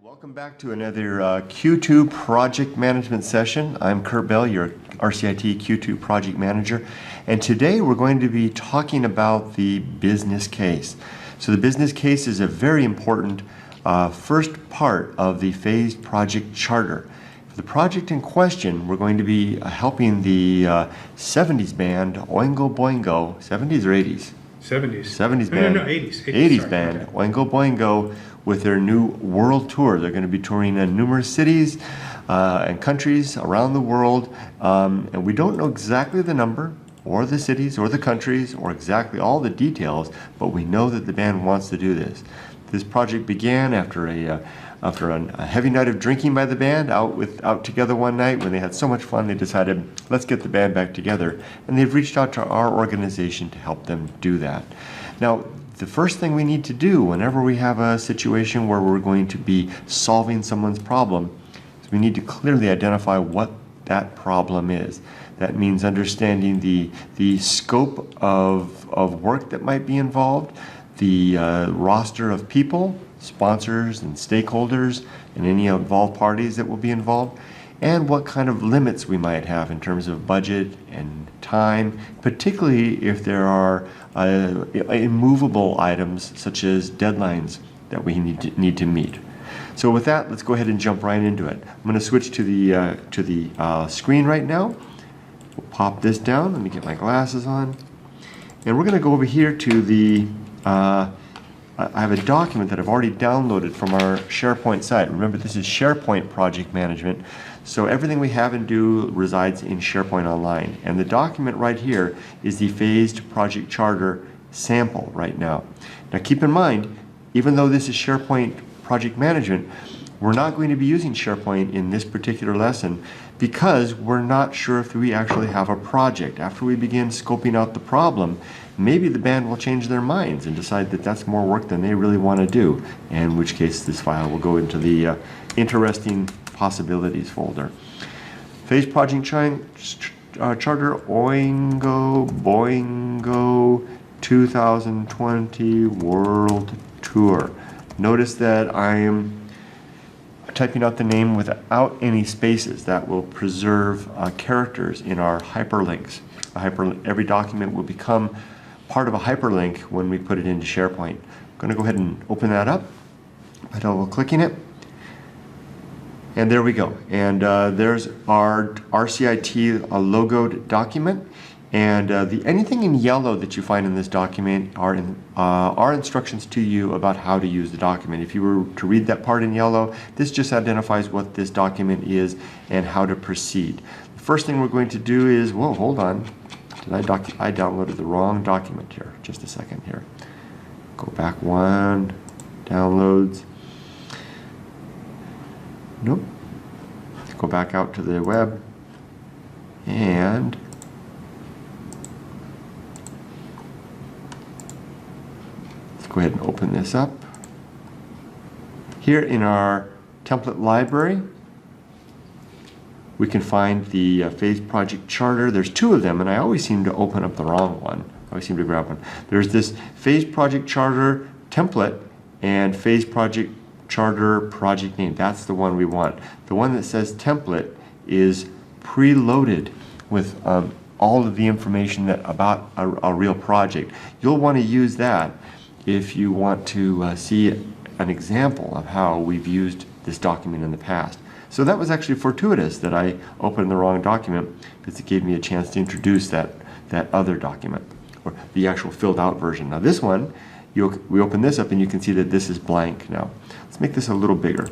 Welcome back to another Q2 project management session. I'm Kurt Bell, your RCIT Q2 project manager, and today we're going to be talking about the business case. So the business case is a very important first part of the phased project charter. For the project in question, we're going to be helping the 70s band Oingo Boingo, 70s or 80s? 70s. 70s band. No, 80s. 80s band, Oingo Boingo, with their new world tour. They're going to be touring in numerous cities and countries around the world. And we don't know exactly the number, or the cities, or the countries, or exactly all the details, but we know that the band wants to do this. This project began after a heavy night of drinking by the band, out together one night. When they had so much fun, they decided, let's get the band back together. And they've reached out to our organization to help them do that. Now, the first thing we need to do whenever we have a situation where we're going to be solving someone's problem is we need to clearly identify what that problem is. That means understanding the scope of work that might be involved, the roster of people, sponsors and stakeholders, and any involved parties that will be involved, and what kind of limits we might have in terms of budget and time, particularly if there are immovable items such as deadlines that we need to meet. So with that, let's go ahead and jump right into it. I'm going to switch to the screen right now. We'll pop this down. Let me get my glasses on, and we're going to go over here to the. I have a document that I've already downloaded from our SharePoint site. Remember, this is SharePoint project management, so everything we have and do resides in SharePoint Online. And the document right here is the phased project charter sample right now. Now keep in mind, even though this is SharePoint project management, we're not going to be using SharePoint in this particular lesson because we're not sure if we actually have a project. After we begin scoping out the problem, maybe the band will change their minds and decide that that's more work than they really want to do, in which case this file will go into the interesting possibilities folder. Phased project charter Oingo Boingo 2020 World Tour. Notice that I am typing out the name without any spaces. That will preserve characters in our hyperlinks. Every document will become part of a hyperlink when we put it into SharePoint. I'm going to go ahead and open that up by double clicking it. And there we go. And there's our RCIT logoed document. And anything in yellow that you find in this document are instructions to you about how to use the document. If you were to read that part in yellow, this just identifies what this document is and how to proceed. The first thing we're going to do is, whoa, hold on. I downloaded the wrong document here. Just a second here. Go back one, downloads. Nope. Let's go back out to the web and go ahead and open this up. Here in our template library, we can find the phased project charter. There's two of them, and I always seem to open up the wrong one. I always seem to grab one. There's this phased project charter template and phased project charter project name. That's the one we want. The one that says template is preloaded with all of the information about a real project. You'll want to use that if you want to see an example of how we've used this document in the past. So that was actually fortuitous that I opened the wrong document, because it gave me a chance to introduce that other document, or the actual filled out version. Now this one, we open this up and you can see that this is blank now. Let's make this a little bigger.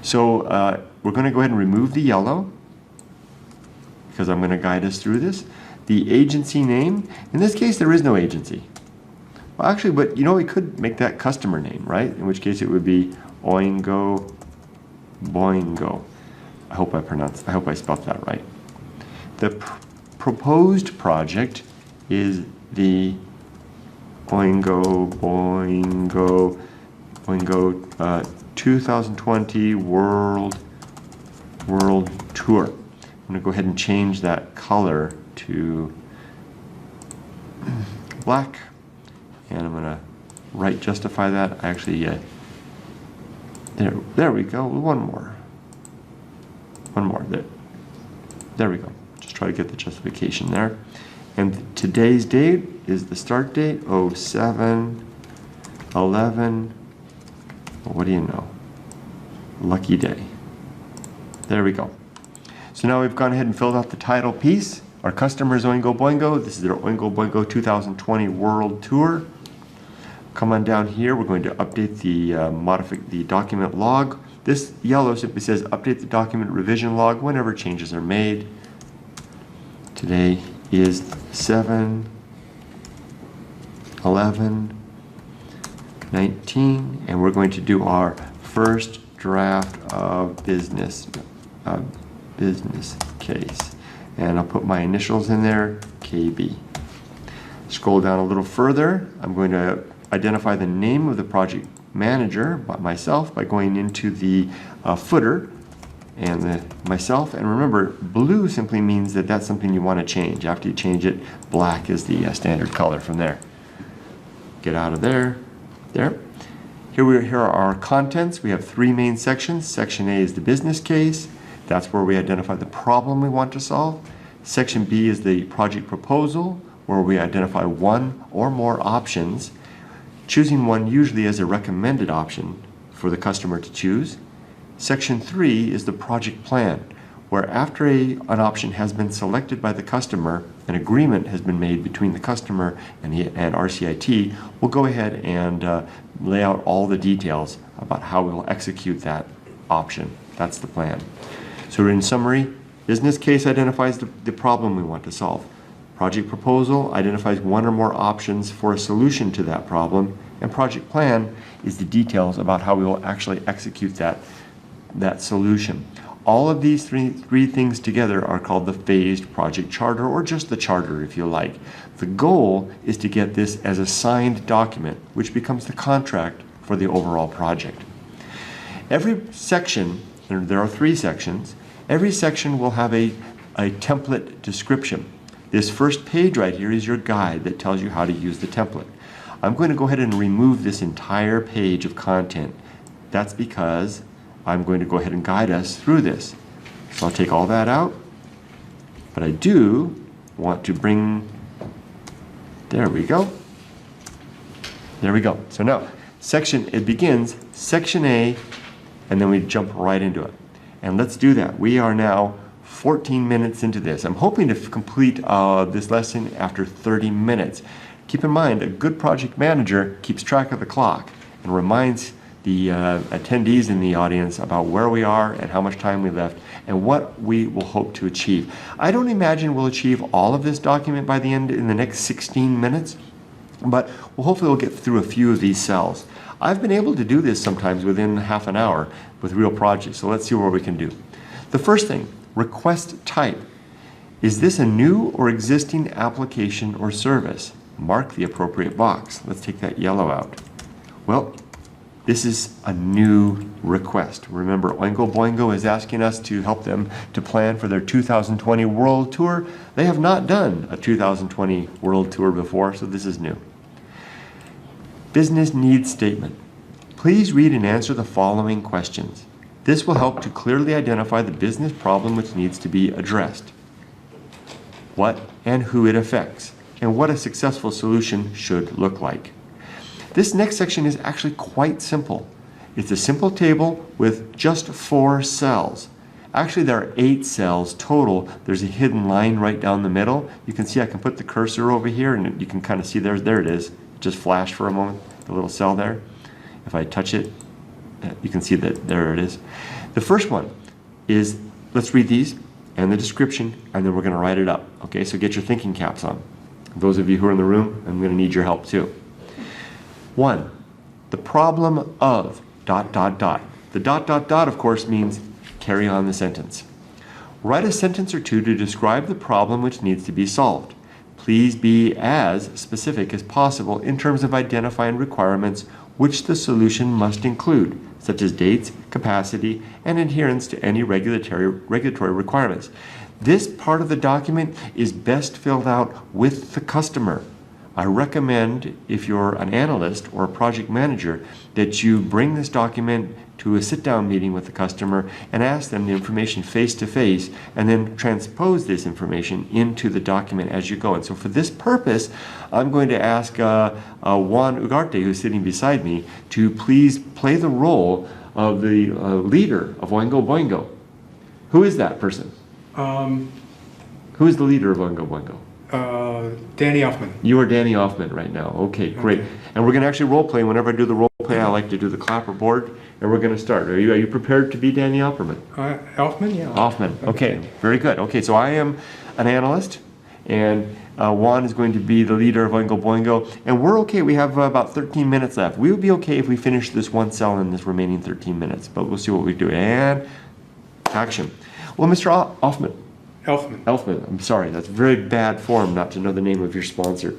So we're going to go ahead and remove the yellow, because I'm going to guide us through this. The agency name, in this case there is no agency. Well, actually, but you know, we could make that customer name, right? In which case it would be Oingo Boingo. I hope I spelled that right. The proposed project is the Oingo Boingo 2020 World Tour. I'm going to go ahead and change that color to black. And I'm going to justify that. I actually There we go. One more. There we go. Just try to get the justification there. And today's date is the start date, 07/11. What do you know? Lucky day. There we go. So now we've gone ahead and filled out the title piece. Our customer is Oingo Boingo. This is their Oingo Boingo 2020 World Tour. Come on down here. We're going to update the document log. This yellow simply says update the document revision log whenever changes are made. Today is 7/11/19, and we're going to do our first draft of business case. And I'll put my initials in there, KB. Scroll down a little further. I'm going to identify the name of the project manager, myself, by going into the footer and myself. And remember, blue simply means that that's something you want to change. After you change it, black is the standard color from there. Get out of there. There. Here are our contents. We have three main sections. Section A is the business case. That's where we identify the problem we want to solve. Section B is the project proposal, where we identify one or more options, choosing one usually as a recommended option for the customer to choose. Section 3 is the project plan, where after an option has been selected by the customer, an agreement has been made between the customer and RCIT, we'll go ahead and lay out all the details about how we will execute that option. That's the plan. So in summary, business case identifies the problem we want to solve. Project proposal identifies one or more options for a solution to that problem. And project plan is the details about how we will actually execute that solution. All of these three things together are called the phased project charter, or just the charter if you like. The goal is to get this as a signed document, which becomes the contract for the overall project. Every section, and there are 3 sections, every section will have a template description. This first page right here is your guide that tells you how to use the template. I'm going to go ahead and remove this entire page of content. That's because I'm going to go ahead and guide us through this. So I'll take all that out, but I do want to bring, there we go. There we go. So now, it begins, section A, and then we jump right into it. And let's do that. We are now 14 minutes into this. I'm hoping to complete this lesson after 30 minutes. Keep in mind, a good project manager keeps track of the clock and reminds the attendees in the audience about where we are and how much time we left and what we will hope to achieve. I don't imagine we'll achieve all of this document by the end in the next 16 minutes, but hopefully we'll get through a few of these cells. I've been able to do this sometimes within half an hour with real projects, so let's see what we can do. The first thing, request type. Is this a new or existing application or service? Mark the appropriate box. Let's take that yellow out. Well, this is a new request. Remember, Oingo Boingo is asking us to help them to plan for their 2020 World Tour. They have not done a 2020 World Tour before, so this is new. Business needs statement. Please read and answer the following questions. This will help to clearly identify the business problem which needs to be addressed, what and who it affects, and what a successful solution should look like. This next section is actually quite simple. It's a simple table with just 4 cells. Actually, there are 8 cells total. There's a hidden line right down the middle. You can see I can put the cursor over here and you can kind of see there it is. It just flashed for a moment, the little cell there. If I touch it, you can see that there it is. The first one is, let's read these and the description, and then we're going to write it up. Okay, so get your thinking caps on. Those of you who are in the room, I'm going to need your help too. 1. The problem of ... The ... of course means carry on the sentence. Write a sentence or two to describe the problem which needs to be solved. Please be as specific as possible in terms of identifying requirements which the solution must include, such as dates, capacity, and adherence to any regulatory requirements. This part of the document is best filled out with the customer. I recommend, if you're an analyst or a project manager, that you bring this document to a sit-down meeting with the customer and ask them the information face-to-face, and then transpose this information into the document as you go. And so for this purpose, I'm going to ask Juan Ugarte, who's sitting beside me, to please play the role of the leader of Oingo Boingo. Who is that person? Who is the leader of Oingo Boingo? Danny Elfman. You are Danny Elfman right now. Okay, great. Okay. And we're going to actually role play. Whenever I do the role play, I like to do the clapperboard, and we're going to start. Are you prepared to be Danny Elfman? Elfman, yeah. Elfman. Okay, very good. Okay, so I am an analyst, and Juan is going to be the leader of Oingo Boingo, and we're okay. We have about 13 minutes left. We would be okay if we finish this one cell in this remaining 13 minutes, but we'll see what we do. And action. Well, Mr. Elfman. Elfman, I'm sorry, that's very bad form not to know the name of your sponsor.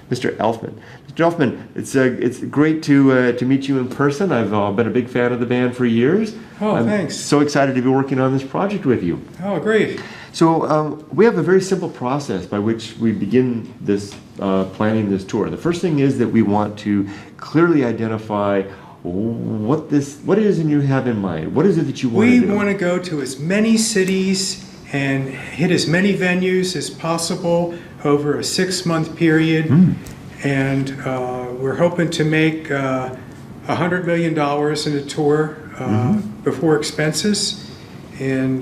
Mr. Elfman. Mr. Elfman, it's great to meet you in person. I've been a big fan of the band for years. Oh, thanks. I'm so excited to be working on this project with you. Oh, great. So we have a very simple process by which we begin this planning this tour. The first thing is that we want to clearly identify what it is you have in mind. What is it that you want to do? We want to go to as many cities and hit as many venues as possible over a 6-month period. And we're hoping to make $100 million in a tour before expenses. And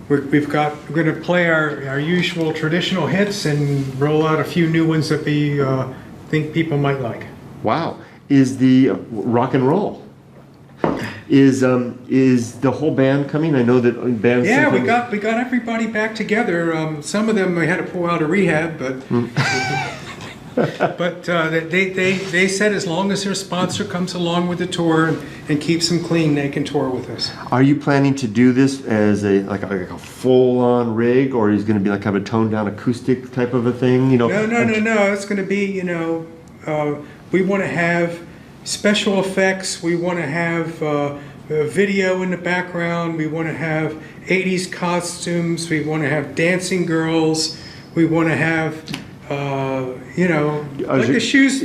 we're going to play our usual traditional hits and roll out a few new ones that we think people might like. Wow. Is the rock and roll? Is the whole band coming? I know that bands. Yeah, we got everybody back together. Some of them we had to pull out of rehab, but but they said as long as their sponsor comes along with the tour and keeps them clean, they can tour with us. Are you planning to do this as a full-on rig, or is it going to be like kind of a toned-down acoustic type of a thing? No. It's going to be we want to have special effects. We want to have video in the background. We want to have 80s costumes. We want to have dancing girls. We want to have, like the shows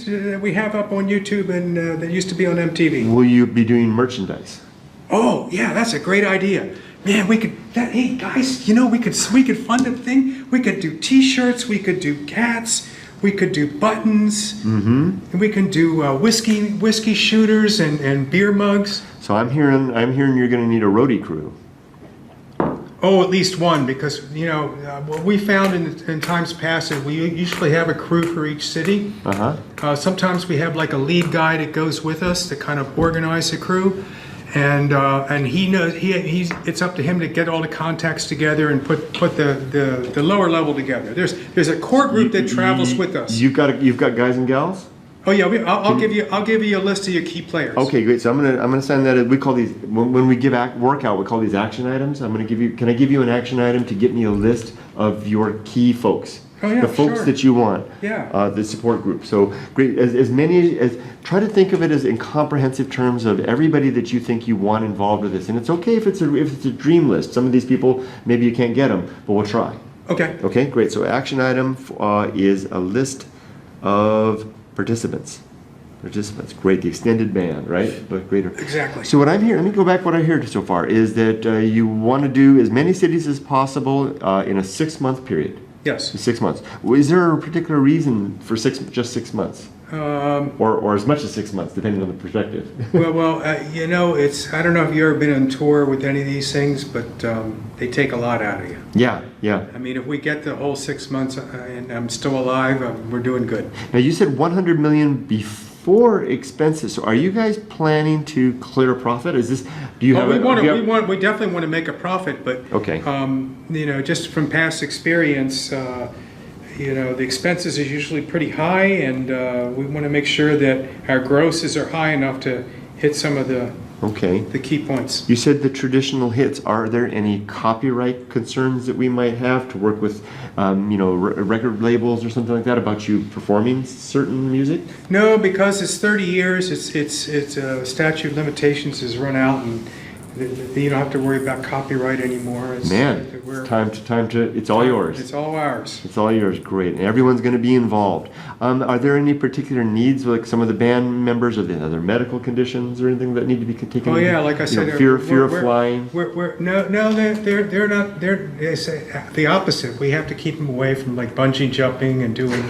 that we have up on YouTube and that used to be on MTV. Will you be doing merchandise? Oh, yeah, that's a great idea. Man, hey guys, we could fund a thing. We could do T-shirts. We could do hats. We could do buttons, and we can do whiskey shooters and beer mugs. So I'm hearing you're going to need a roadie crew. Oh, at least one, because what we found in times past is we usually have a crew for each city. Sometimes we have like a lead guy that goes with us to kind of organize the crew. And he knows it's up to him to get all the contacts together and put the lower level together. There's a core group that travels with us. You've got guys and gals? Oh yeah, I'll give you a list of your key players. Okay, great. So I'm gonna send that. We call these when we give workout. We call these action items. Can I give you an action item to get me a list of your key folks? Oh, yeah, the folks that you want, the support group. So great, as many as try to think of it as in comprehensive terms of everybody that you think you want involved with this. And it's okay if it's a dream list. Some of these people maybe you can't get them, but we'll try. Okay. Okay, great. So action item is a list of participants. Great. The extended band, right? But greater. Exactly. So what I'm hearing, let me go back. What I heard so far is that you want to do as many cities as possible in a 6-month period. Yes. 6 months. Is there a particular reason for just 6 months? Or as much as 6 months, depending on the perspective. well, it's, I don't know if you've ever been on tour with any of these things, but they take a lot out of you. Yeah. I mean, if we get the whole 6 months and I'm still alive, we're doing good. Now, you said $100 million before expenses. So are you guys planning to clear a profit? Is this, do you have we definitely want to make a profit, but okay. Just from past experience, the expenses are usually pretty high, and we want to make sure that our grosses are high enough to hit some of the key points. You said the traditional hits. Are there any copyright concerns that we might have to work with, record labels or something like that about you performing certain music? No, because it's 30 years. It's statute of limitations has run out, and You don't have to worry about copyright anymore. Man, it's time to, it's all yours. It's all ours. It's all yours, great. And everyone's going to be involved. Are there any particular needs, like some of the band members, or are there medical conditions or anything that need to be taken? Oh yeah, like I said, fear of flying. No, they're not. They say the opposite. We have to keep them away from like bungee jumping and doing,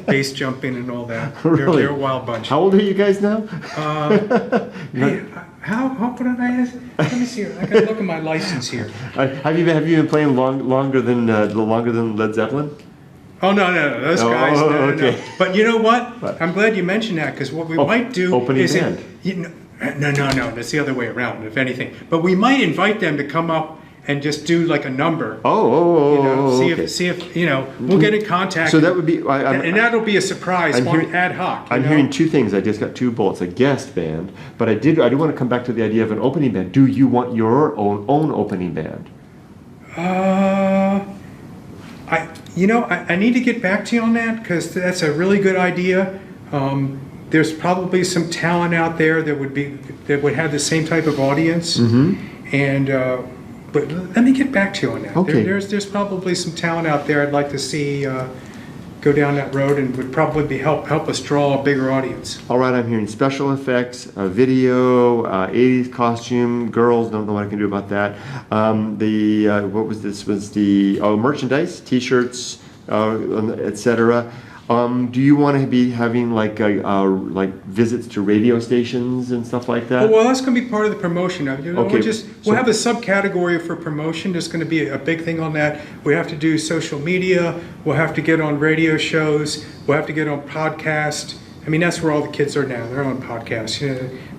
base jumping and all that. Really? They're a wild bunch. How old are you guys now? Hey, how did I ask? Let me see. I gotta look at my license here. Have you been playing longer than Led Zeppelin? Oh no, those guys. No. Okay. But you know what? I'm glad you mentioned that, because what we might do opening is band. No, that's the other way around, if anything. But we might invite them to come up and just do like a number. See if we'll get in contact. So that would be, and that'll be a surprise, ad hoc. I'm hearing two things. I just got two bullets: a guest band, but I do want to come back to the idea of an opening band. Do you want your own opening band? I need to get back to you on that, because that's a really good idea. There's probably some talent out there that would have the same type of audience, and. But let me get back to you on that. Okay. There's probably some talent out there I'd like to see go down that road, and would probably help us draw a bigger audience. All right, I'm hearing special effects, video, 80s costume, girls, don't know what I can do about that. What was this? Was the merchandise, T-shirts, etc. Do you want to be having like visits to radio stations and stuff like that? Well, that's going to be part of the promotion. Okay. We'll have a subcategory for promotion. There's going to be a big thing on that. We have to do social media. We'll have to get on radio shows. We'll have to get on podcast. I mean, that's where all the kids are now. They're on podcasts.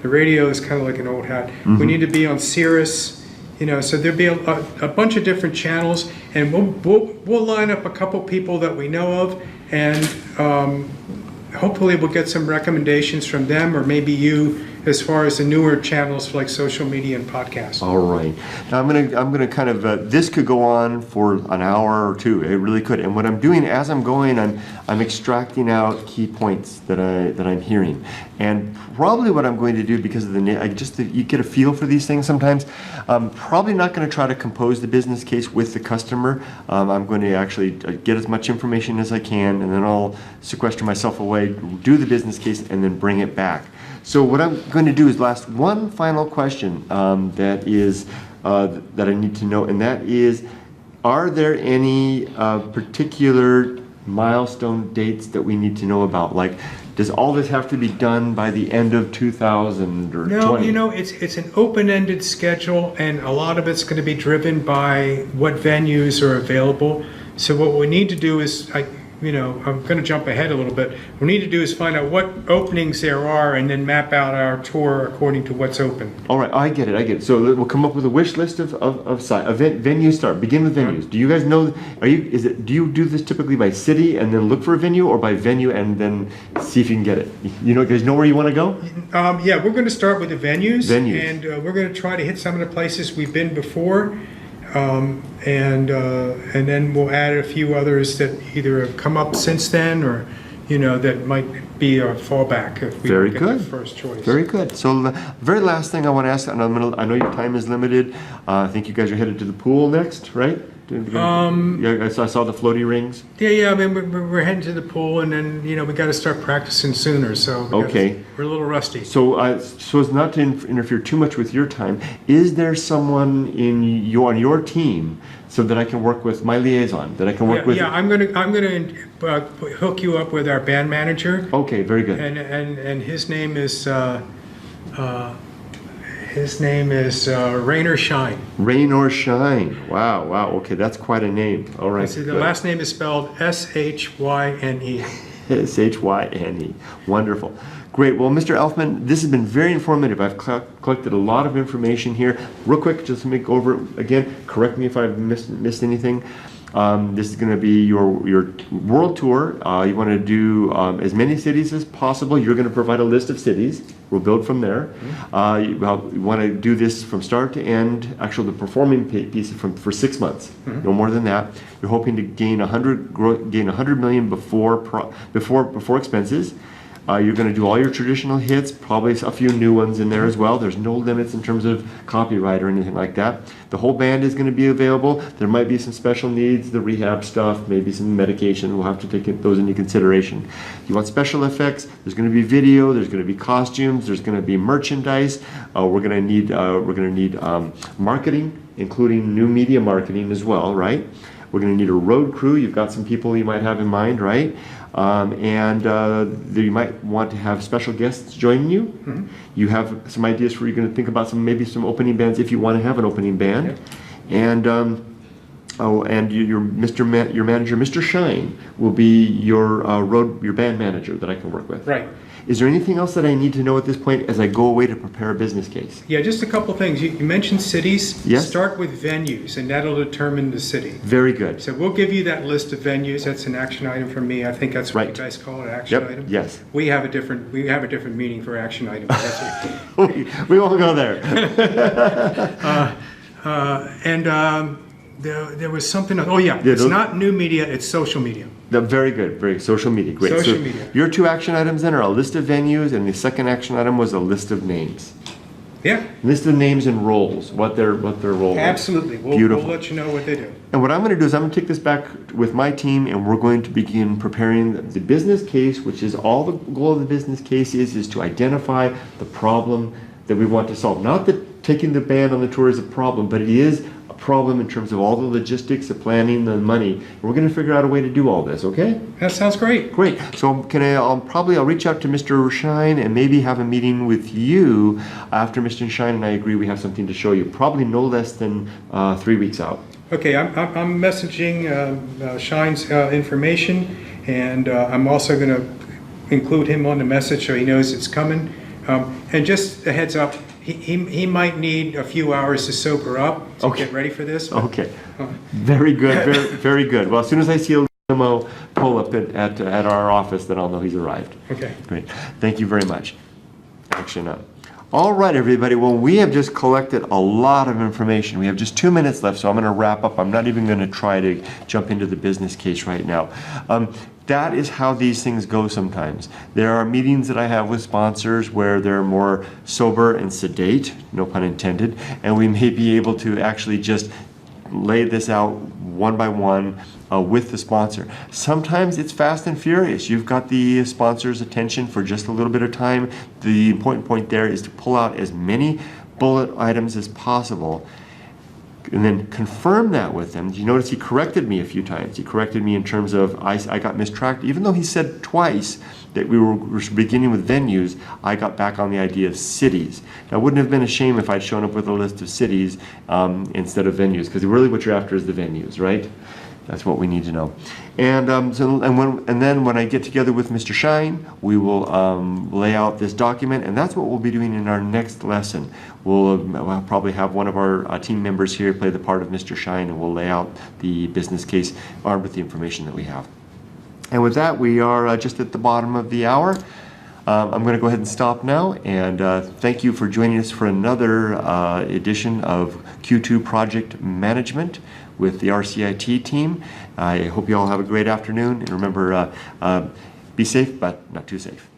The radio is kind of like an old hat. We need to be on Sirius. So there'll be a bunch of different channels, and we'll line up a couple people that we know of, and hopefully we'll get some recommendations from them, or maybe you, as far as the newer channels like social media and podcasts. All right. Now I'm gonna kind of this could go on for an hour or two. It really could. And what I'm doing as I'm going, I'm extracting out key points that I'm hearing. And probably what I'm going to do, because of you get a feel for these things sometimes. I'm probably not going to try to compose the business case with the customer. I'm going to actually get as much information as I can, and then I'll sequester myself away, do the business case, and then bring it back. So what I'm going to do is ask one final question that I need to know, and that is, are there any particular milestone dates that we need to know about? Like, does all this have to be done by the end of 2000 or 20? No, it's an open-ended schedule, and a lot of it's going to be driven by what venues are available. So what we need to do is, I'm going to jump ahead a little bit. What we need to do is find out what openings there are, and then map out our tour according to what's open. All right, I get it. So we'll come up with a wish list of venue start. Begin with venues. Do you guys know? Do you do this typically by city and then look for a venue, or by venue and then see if you can get it? You guys know where you want to go? Yeah, we're going to start with the venues. And we're going to try to hit some of the places we've been before. And then we'll add a few others that either have come up since then, or that might be our fallback if we don't get the first choice. Very good. So the very last thing I want to ask, and I know your time is limited. I think you guys are headed to the pool next, right? Yeah, I saw the floaty rings. Yeah. I mean, we're heading to the pool, and then we got to start practicing sooner. So we're a little rusty. So as not to interfere too much with your time, is there someone on your team so that I can work with my liaison? That I can work with? Yeah, I'm gonna hook you up with our band manager. Okay, very good. And his name is. His name is Rain or Shine. Rain or Shine. Wow. Okay, that's quite a name. All right. The last name is spelled S-H-Y-N-E. S-H-Y-N-E. Wonderful. Great. Well, Mr. Elfman, this has been very informative. I've collected a lot of information here. Real quick, just to go over it again. Correct me if I've missed anything. This is going to be your world tour. You want to do as many cities as possible. You're going to provide a list of cities. We'll build from there. You want to do this from start to end. Actually, the performing piece for 6 months. No more than that. You're hoping to gain 100 million before expenses. You're going to do all your traditional hits, probably a few new ones in there as well. There's no limits in terms of copyright or anything like that. The whole band is going to be available. There might be some special needs, the rehab stuff, maybe some medication. We'll have to take those into consideration. You want special effects? There's going to be video. There's going to be costumes. There's going to be merchandise. We're going to need marketing, including new media marketing as well, right? We're going to need a road crew. You've got some people you might have in mind, right? You might want to have special guests joining you. Mm-hmm. You have some ideas for you're going to think about maybe some opening bands if you want to have an opening band. Yep. And your manager, Mr. Shine, will be your band manager that I can work with. Right. Is there anything else that I need to know at this point as I go away to prepare a business case? Yeah, just a couple things. You mentioned cities. Yes. Start with venues, and that'll determine the city. Very good. So we'll give you that list of venues. That's an action item for me. I think that's what right. you guys call it, action item. Yes. We have a different meaning for action item. we won't go there. There was something. Oh yeah, it's not new media. It's social media. Very good. Very social media. Great. Social media. Your two action items then are a list of venues, and the second action item was a list of names. Yeah. List of names and roles. What their role is. Absolutely. We'll let you know what they do. And what I'm going to do is I'm going to take this back with my team, and we're going to begin preparing the business case, which is all the goal of the business case is to identify the problem that we want to solve. Not that taking the band on the tour is a problem, but it is a problem in terms of all the logistics, the planning, the money. And we're going to figure out a way to do all this, okay? That sounds great. Great. So I'll reach out to Mr. Shine and maybe have a meeting with you after Mr. Shine and I agree we have something to show you. Probably no less than 3 weeks out. Okay, I'm messaging Shine's information, and I'm also going to include him on the message so he knows it's coming. And just a heads up, he might need a few hours to sober up to get ready for this. Okay. Very good. Very, very good. Well, as soon as I see a limo pull up at our office, then I'll know he's arrived. Okay. Great. Thank you very much. Action up. All right, everybody. Well, we have just collected a lot of information. We have just 2 minutes left, so I'm going to wrap up. I'm not even going to try to jump into the business case right now. That is how these things go sometimes. There are meetings that I have with sponsors where they're more sober and sedate, no pun intended, and we may be able to actually just lay this out one by one with the sponsor. Sometimes it's fast and furious. You've got the sponsor's attention for just a little bit of time. The important point there is to pull out as many bullet items as possible and then confirm that with him. You notice he corrected me a few times. He corrected me in terms of I got mistracked. Even though he said twice that we were beginning with venues, I got back on the idea of cities. Now, it wouldn't have been a shame if I'd shown up with a list of cities instead of venues, because really what you're after is the venues, right? That's what we need to know. And then when I get together with Mr. Shine, we will lay out this document, and that's what we'll be doing in our next lesson. We'll probably have one of our team members here play the part of Mr. Shine, and we'll lay out the business case armed with the information that we have. And with that, we are just at the bottom of the hour. I'm going to go ahead and stop now, and thank you for joining us for another edition of Q2 Project Management with the RCIT team. I hope you all have a great afternoon, and remember, be safe, but not too safe.